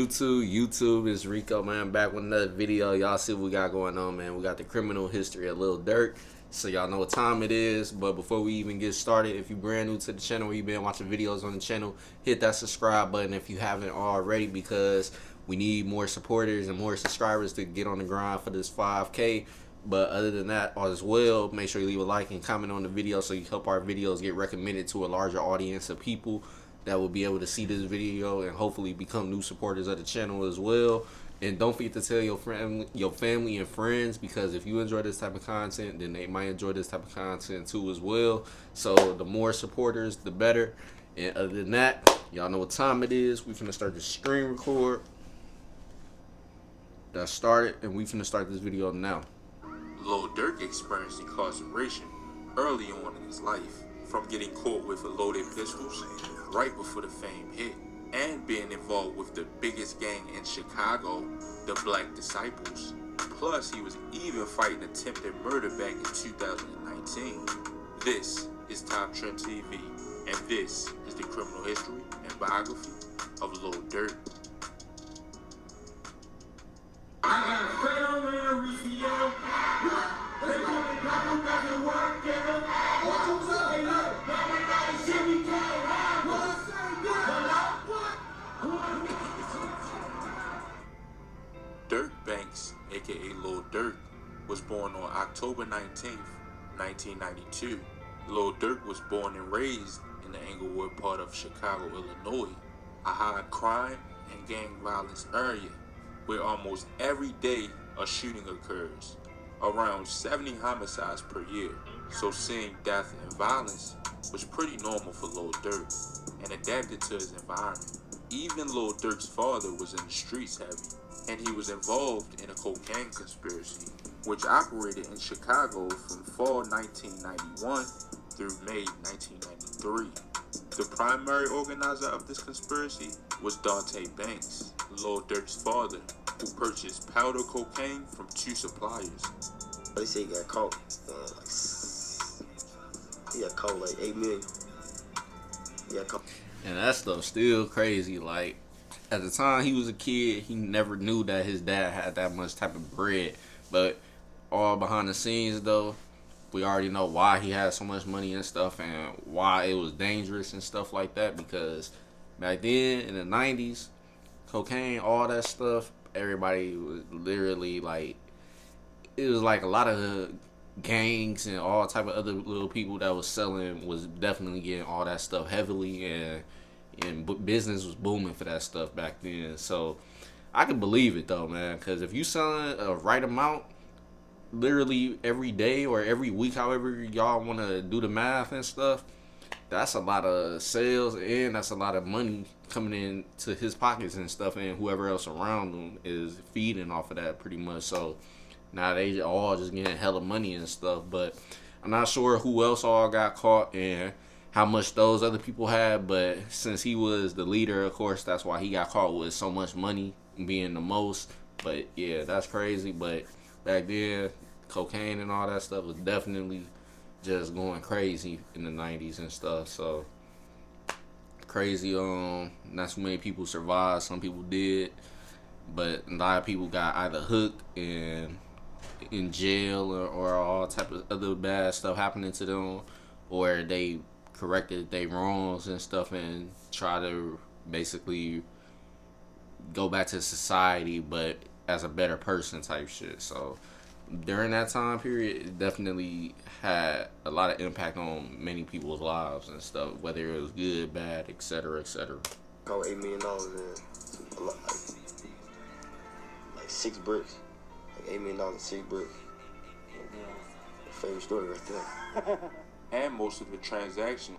YouTube, it's Rico, man, back with another video. Y'all see what we got going on, man. We got the criminal history of Lil Durk, so y'all know what time it is. But before we even get started, if you're brand new to the channel or you've been watching videos on the channel, hit that subscribe button if you haven't already, because we need more supporters and more subscribers to get on the grind for this 5K. But other than that as well, make sure you leave a like and comment on the video so you help our videos get recommended to a larger audience of people that will be able to see this video and hopefully become new supporters of the channel as well. And don't forget to tell your family and friends, because if you enjoy this type of content, then they might enjoy this type of content too as well. So the more supporters, the better. And other than that, y'all know what time it is. We finna start the screen record. That started, and we finna start this video now. Lil Durk experienced incarceration early on in his life, from getting caught with loaded pistols right before the fame hit, and being involved with the biggest gang in Chicago, the Black Disciples. Plus, he was even fighting attempted murder back in 2019. This is Top Trend TV, and this is the criminal history and biography of Lil Durk. Durk Banks, aka Lil Durk, was born on October 19th, 1992. Lil Durk was born and raised in the Englewood part of Chicago, Illinois, a high crime and gang violence area where almost every day a shooting occurs, around 70 homicides per year. So seeing death and violence was pretty normal for Lil Durk and adapted to his environment. Even Lil Durk's father was in the streets heavy, and he was involved in a cocaine conspiracy, which operated in Chicago from fall 1991 through May 1993. The primary organizer of this conspiracy was Dante Banks, Lil Durk's father, who purchased powder cocaine from two suppliers. They say he got caught. He got caught like 8 million. He got caught. And that stuff's still crazy. Like, at the time he was a kid, he never knew that his dad had that much type of bread. But all behind the scenes, though, we already know why he had so much money and stuff, and why it was dangerous and stuff like that. Because back then in the 90s, cocaine, all that stuff, everybody was literally like, it was like a lot of gangs and all type of other little people that was selling was definitely getting all that stuff heavily, and business was booming for that stuff back then. So I can believe it though, man, because if you selling a right amount literally every day or every week, however y'all want to do the math and stuff, that's a lot of sales, and that's a lot of money coming in to his pockets and stuff, and whoever else around him is feeding off of that pretty much. So now they all just getting hella money and stuff. But I'm not sure who else all got caught and how much those other people had, but since he was the leader, of course, that's why he got caught with so much money, being the most. But yeah, that's crazy. But back then, cocaine and all that stuff was definitely just going crazy in the 90s and stuff. So crazy. Not so many people survived. Some people did, but a lot of people got either hooked and in jail, or all type of other bad stuff happening to them, or they corrected their wrongs and stuff and try to basically go back to society, but as a better person type shit. So during that time period, it definitely had a lot of impact on many people's lives and stuff, whether it was good, bad, etc., etc. Caught $8 million, man. A lot, like 6 bricks. Like $8 million, 6 bricks. Favorite story right there. And most of the transaction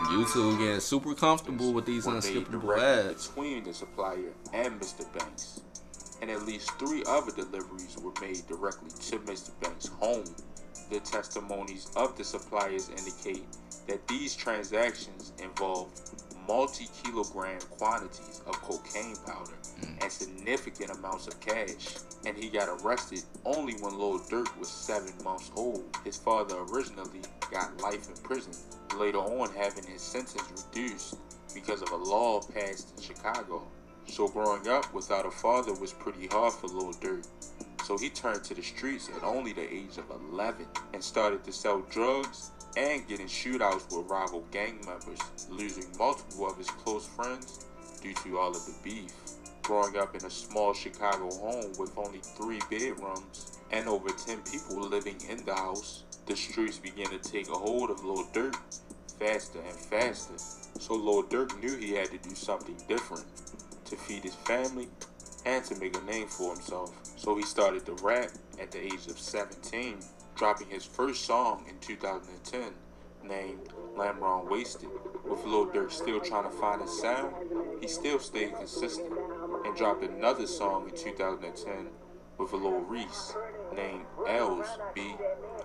YouTube getting super comfortable with these unskippable ads between the supplier and Mr. Banks, and at least 3 other deliveries were made directly to Mr. Banks' home. The testimonies of the suppliers indicate that these transactions involved multi-kilogram quantities of cocaine powder and significant amounts of cash. And he got arrested only when Lil Durk was 7 months old. His father originally got life in prison, later on having his sentence reduced because of a law passed in Chicago. So growing up without a father was pretty hard for Lil Durk. So he turned to the streets at only the age of 11 and started to sell drugs and get in shootouts with rival gang members, losing multiple of his close friends due to all of the beef. Growing up in a small Chicago home with only 3 bedrooms and over 10 people living in the house, the streets began to take a hold of Lil Durk faster and faster. So Lil Durk knew he had to do something different to feed his family and to make a name for himself. So he started to rap at the age of 17, dropping his first song in 2010 named Lamron Wasted. With Lil Durk still trying to find his sound, he still stayed consistent and dropped another song in 2010 with a Lil Reese named L's B,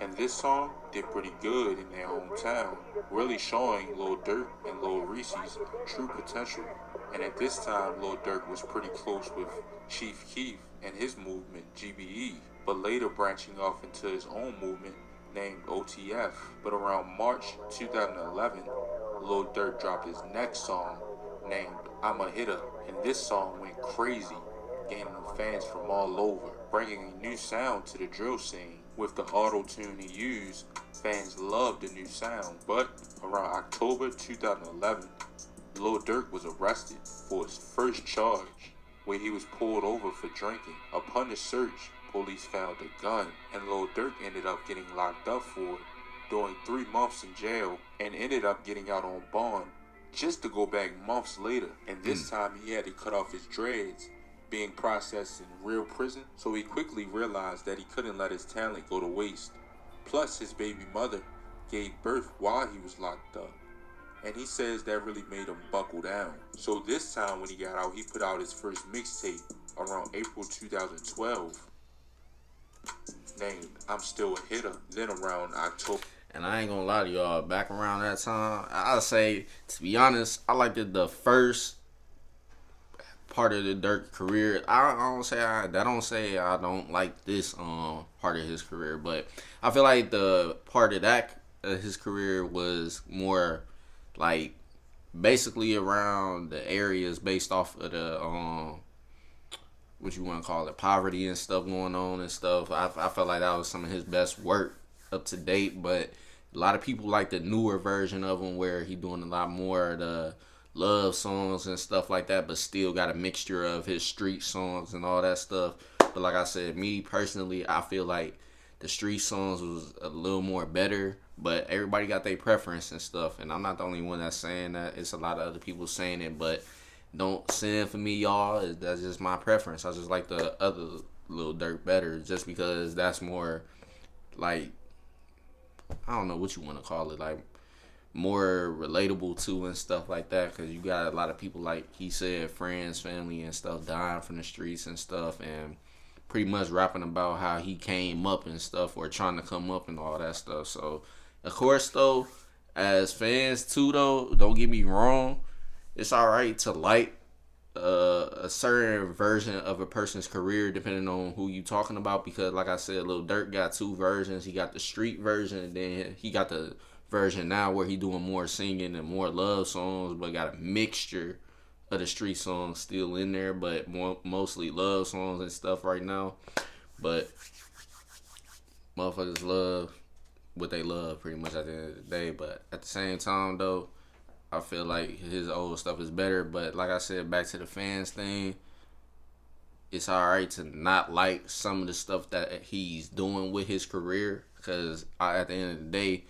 and this song did pretty good in their hometown, really showing Lil Durk and Lil Reese's true potential. And at this time, Lil Durk was pretty close with Chief Keef and his movement, GBE, but later branching off into his own movement named OTF. But around March 2011, Lil Durk dropped his next song named I'm a Hitter, and this song went crazy, gaining fans from all over, bringing a new sound to the drill scene. With the auto-tune he used, fans loved the new sound. But around October 2011, Lil Durk was arrested for his first charge, where he was pulled over for drinking. Upon the search, police found a gun, and Lil Durk ended up getting locked up for it, doing 3 months in jail, and ended up getting out on bond, just to go back months later. And this time he had to cut off his dreads, being processed in real prison, so he quickly realized that he couldn't let his talent go to waste. Plus, his baby mother gave birth while he was locked up, and he says that really made him buckle down. So this time when he got out, he put out his first mixtape around April 2012 named I'm Still a Hitter. Then around October. And I ain't gonna lie to y'all, back around that time, I'll say, to be honest, I liked the first part of the Durk career. I don't say I don't like this part of his career, but I feel like the part of that his career was more like basically around the areas based off of the what you want to call it, poverty and stuff going on and stuff. I felt like that was some of his best work up to date, but a lot of people like the newer version of him where he doing a lot more of the love songs and stuff like that, but still got a mixture of his street songs and all that stuff. But like I said, me personally, I feel like the street songs was a little more better, but everybody got their preference and stuff, and I'm not the only one that's saying that. It's a lot of other people saying it, but don't send for me, y'all. That's just my preference. I just like the other Lil Durk better, just because that's more like, I don't know what you want to call it, like more relatable to and stuff like that, because you got a lot of people, like he said, friends, family and stuff dying from the streets and stuff, and pretty much rapping about how he came up and stuff, or trying to come up and all that stuff. So of course though, as fans too though, don't get me wrong, it's alright to like a certain version of a person's career depending on who you talking about, because like I said, Lil Durk got 2 versions. He got the street version, and then he got the version now where he doing more singing and more love songs, but got a mixture of the street songs still in there, but mostly love songs and stuff right now. But motherfuckers love what they love pretty much at the end of the day. But at the same time though, I feel like his old stuff is better. But like I said, back to the fans thing, it's alright to not like some of the stuff that he's doing with his career, because at the end of the day,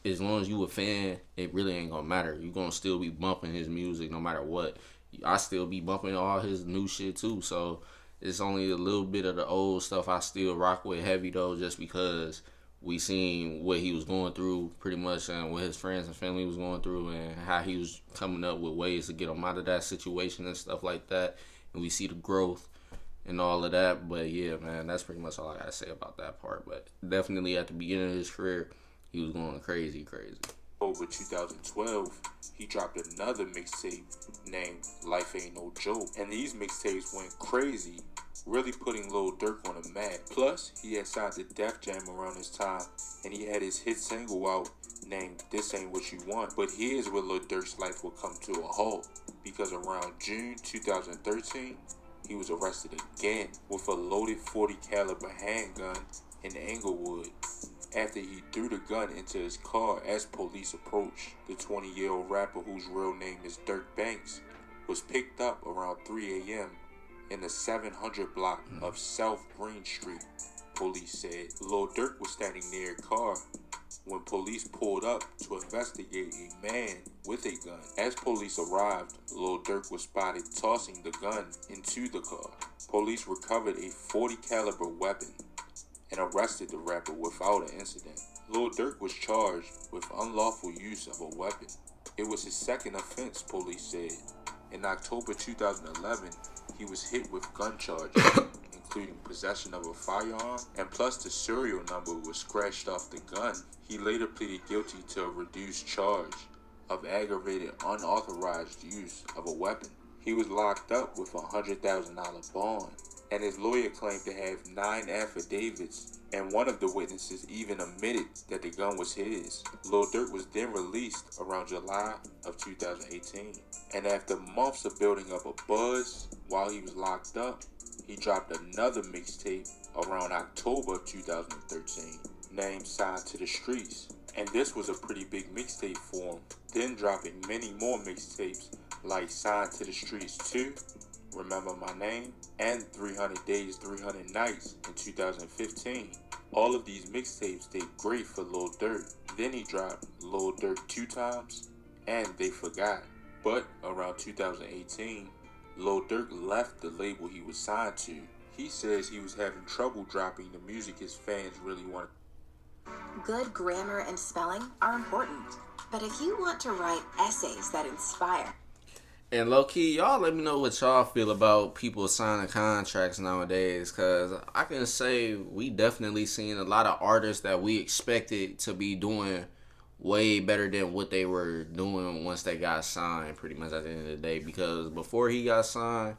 as long as you a fan, it really ain't gonna matter. You gonna still be bumping his music no matter what. I still be bumping all his new shit too. So it's only a little bit of the old stuff I still rock with heavy though, just because we seen what he was going through pretty much, and what his friends and family was going through, and how he was coming up with ways to get him out of that situation and stuff like that. And we see the growth and all of that. But yeah, man, that's pretty much all I gotta say about that part. But definitely at the beginning of his career, he was going crazy. Over 2012, he dropped another mixtape named Life Ain't No Joke, and these mixtapes went crazy, really putting Lil Durk on the map. Plus, he had signed to Def Jam around this time, and he had his hit single out named This Ain't What You Want. But here's where Lil Durk's life would come to a halt, because around June 2013, he was arrested again with a loaded 40 caliber handgun in Englewood after he threw the gun into his car as police approached. The 20-year-old rapper, whose real name is Durk Banks, was picked up around 3 a.m. in the 700 block of South Green Street, police said. Lil Durk was standing near a car when police pulled up to investigate a man with a gun. As police arrived, Lil Durk was spotted tossing the gun into the car. Police recovered a 40 caliber weapon and arrested the rapper without an incident. Lil Durk was charged with unlawful use of a weapon. It was his second offense, police said. In October 2011, he was hit with gun charges, including possession of a firearm, and plus the serial number was scratched off the gun. He later pleaded guilty to a reduced charge of aggravated unauthorized use of a weapon. He was locked up with a $100,000 bond, and his lawyer claimed to have 9 affidavits, and one of the witnesses even admitted that the gun was his. Lil Durk was then released around July of 2018, and after months of building up a buzz while he was locked up, he dropped another mixtape around October 2013, named Signed to the Streets, and this was a pretty big mixtape for him, then dropping many more mixtapes like Signed to the Streets 2, Remember My Name, and 300 Days, 300 Nights in 2015. All of these mixtapes did great for Lil Durk. Then he dropped Lil Durk 2 Times and They Forgot. But around 2018, Lil Durk left the label he was signed to. He says he was having trouble dropping the music his fans really wanted. Good grammar and spelling are important, but if you want to write essays that inspire, And low-key, y'all let me know what y'all feel about people signing contracts nowadays, because I can say we definitely seen a lot of artists that we expected to be doing way better than what they were doing once they got signed, pretty much at the end of the day. Because before he got signed,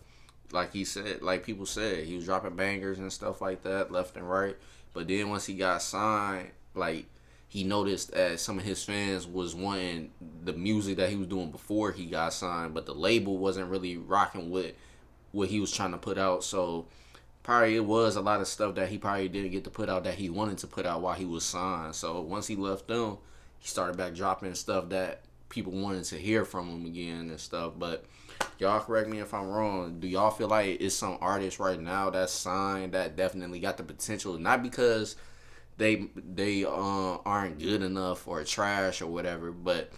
like he said, like people said, he was dropping bangers and stuff like that left and right. But then once he got signed, like, he noticed that some of his fans was wanting the music that he was doing before he got signed, but the label wasn't really rocking with what he was trying to put out. So probably it was a lot of stuff that he probably didn't get to put out that he wanted to put out while he was signed. So once he left them, he started back dropping stuff that people wanted to hear from him again and stuff. But y'all correct me if I'm wrong. Do y'all feel like it's some artists right now that's signed that definitely got the potential, not because they aren't good enough or trash or whatever, but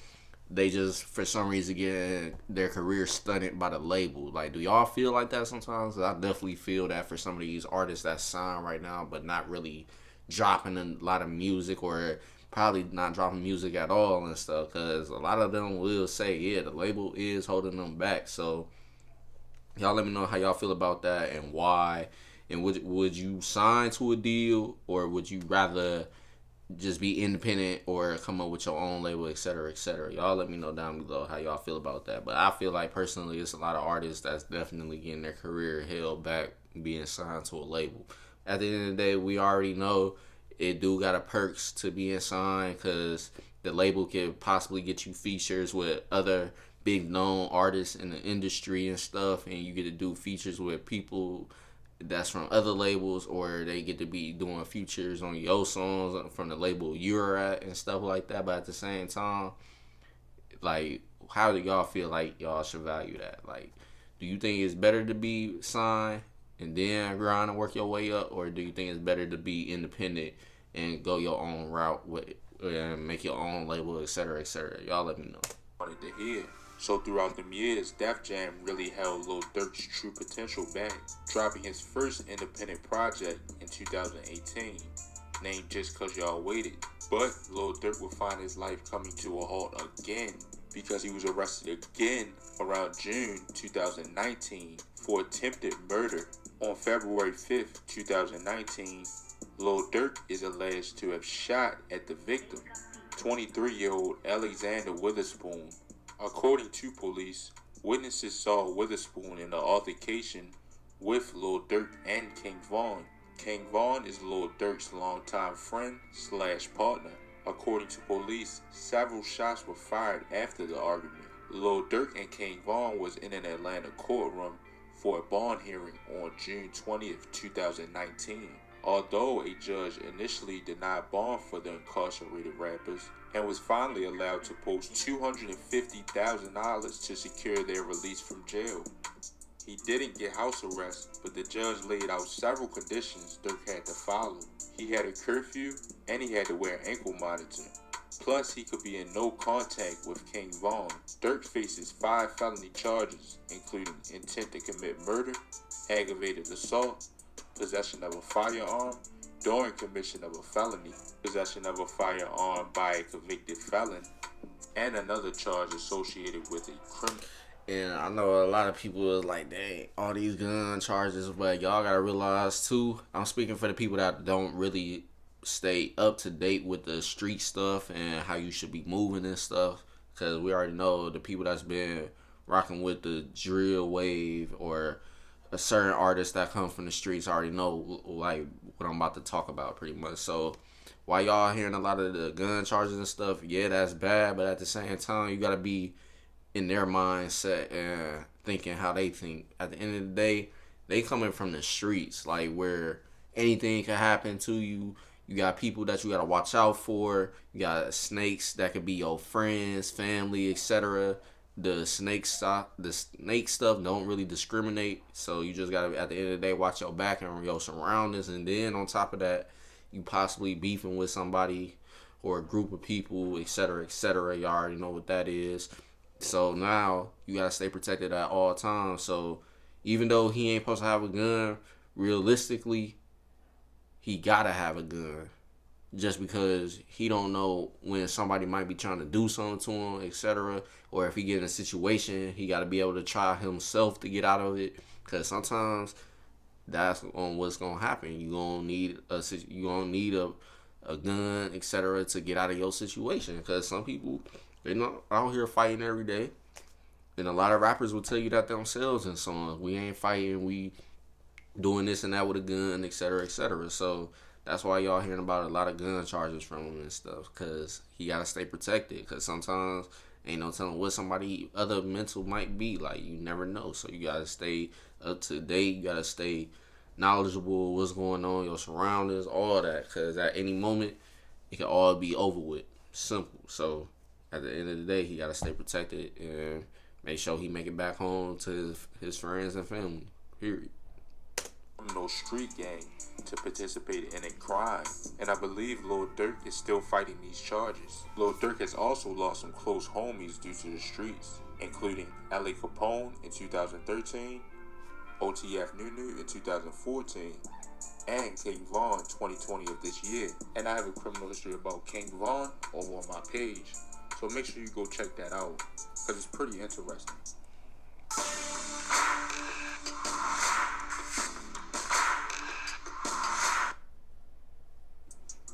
they just for some reason get their career stunted by the label? Like, do y'all feel like that sometimes? I definitely feel that for some of these artists that sign right now but not really dropping a lot of music, or probably not dropping music at all and stuff, because a lot of them will say, yeah, the label is holding them back. So y'all let me know how y'all feel about that and why. And would you sign to a deal, or would you rather just be independent or come up with your own label, et cetera, et cetera? Y'all let me know down below how y'all feel about that. But I feel like personally it's a lot of artists that's definitely getting their career held back being signed to a label. At the end of the day, we already know it do got a perks to being signed, because the label could possibly get you features with other big known artists in the industry and stuff, and you get to do features with people that's from other labels, or they get to be doing features on your songs from the label you're at and stuff like that. But at the same time, like, how do y'all feel like y'all should value that? Like, do you think it's better to be signed and then grind and work your way up, or do you think it's better to be independent and go your own route with and make your own label, et cetera, et cetera? Y'all let me know. Wanted to hear. So throughout them years, Def Jam really held Lil Durk's true potential back, dropping his first independent project in 2018, named Just Cause Y'all Waited. But Lil Durk would find his life coming to a halt again, because he was arrested again around June 2019 for attempted murder. On February 5th, 2019, Lil Durk is alleged to have shot at the victim, 23-year-old Alexander Witherspoon. According to police, witnesses saw Witherspoon in an altercation with Lil Durk and King Von. King Von is Lil Durk's longtime friend / partner. According to police, several shots were fired after the argument. Lil Durk and King Von was in an Atlanta courtroom for a bond hearing on June 20th, 2019. Although a judge initially denied bond for the incarcerated rappers and was finally allowed to post $250,000 to secure their release from jail. He didn't get house arrest, but the judge laid out several conditions Durk had to follow. He had a curfew, and he had to wear an ankle monitor. Plus, he could be in no contact with King Von. Durk faces 5 felony charges, including intent to commit murder, aggravated assault, possession of a firearm during commission of a felony, possession of a firearm by a convicted felon, and another charge associated with a criminal. And I know a lot of people is like, dang, all these gun charges, but y'all gotta realize too, I'm speaking for the people that don't really stay up to date with the street stuff and how you should be moving and stuff, because we already know the people that's been rocking with the drill wave or a certain artist that come from the streets already know like what I'm about to talk about pretty much. So while y'all hearing a lot of the gun charges and stuff, yeah, that's bad, but at the same time, you gotta be in their mindset and thinking how they think. At the end of the day, they coming from the streets, like where anything can happen to you. You got people that you gotta watch out for. You got snakes that could be your friends, family, etc. The snake stuff don't really discriminate. So you just gotta, at the end of the day, watch your back and your surroundings. And then on top of that, you possibly beefing with somebody or a group of people, etc., etc. You already know what that is. So now you gotta stay protected at all times. So even though he ain't supposed to have a gun, realistically, he gotta have a gun. Just because he don't know when somebody might be trying to do something to him, etc. Or if he get in a situation, he gotta be able to try himself to get out of it. Because sometimes that's on what's gonna happen. You gonna need a gun, etc. to get out of your situation. Because some people, they're not out here fighting every day. And a lot of rappers will tell you that themselves in songs. We ain't fighting, we doing this and that with a gun, etc., etc. So that's why y'all hearing about a lot of gun charges from him and stuff. Because he got to stay protected. Because sometimes ain't no telling what somebody other mental might be. Like, you never know. So you got to stay up to date. You got to stay knowledgeable of what's going on, your surroundings, all that. Because at any moment, it can all be over with. Simple. So at the end of the day, he got to stay protected and make sure he make it back home to his friends and family. Period. No street gang to participate in a crime, and I believe Lil Durk is still fighting these charges. Lil Durk has also lost some close homies due to the streets, including L.A. Capone in 2013, OTF Nunu in 2014, and King Von 2020 of this year. And I have a criminal history about King Von over on my page, so make sure you go check that out, because it's pretty interesting.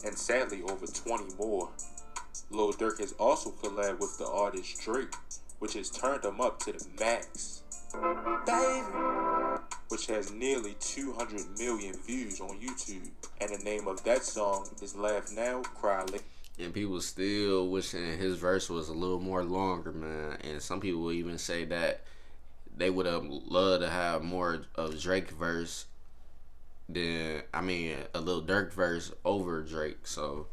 And sadly, over 20 more. Lil Durk has also collabed with the artist Drake, which has turned him up to the max. Baby. Which has nearly 200 million views on YouTube. And the name of that song is Laugh Now, Cry Later. And people still wishing his verse was a little more longer, man. And some people will even say that they would have loved to have more of Drake's verse than, a Lil Durk verse over Drake. So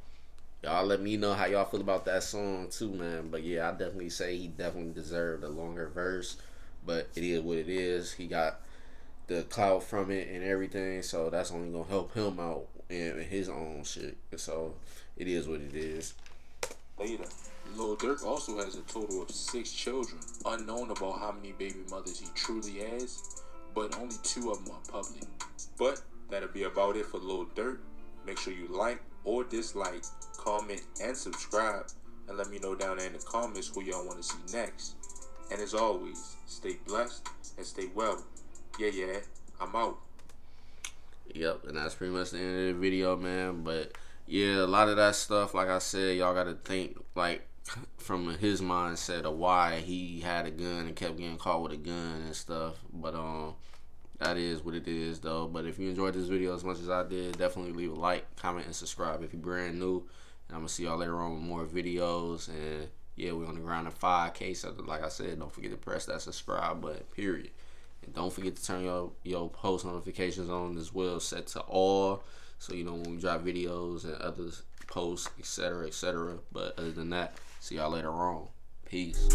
y'all let me know how y'all feel about that song too, man. But yeah, I definitely say he definitely deserved a longer verse. But it is what it is. He got the clout from it and everything, so that's only gonna help him out in his own shit. So it is what it is. Later. Lil Durk also has a total of 6 children. Unknown about how many baby mothers he truly has, but only 2 of them are public. But that'll be about it for Lil Durk. Make sure you like or dislike, comment, and subscribe. And let me know down there in the comments who y'all want to see next. And as always, stay blessed and stay well. Yeah, I'm out. Yep, and that's pretty much the end of the video, man. But Yeah, a lot of that stuff, like I said, y'all gotta think like from his mindset of why he had a gun and kept getting caught with a gun and stuff. But that is what it is though. But if you enjoyed this video as much as I did, definitely leave a like, comment, and subscribe if you're brand new. And I'm gonna see y'all later on with more videos. And yeah, we're on the ground at 5K. So like I said, don't forget to press that subscribe button, period. And don't forget to turn your post notifications on as well, set to all, so you know when we drop videos and other posts, etc., etc. But other than that, see y'all later on. Peace.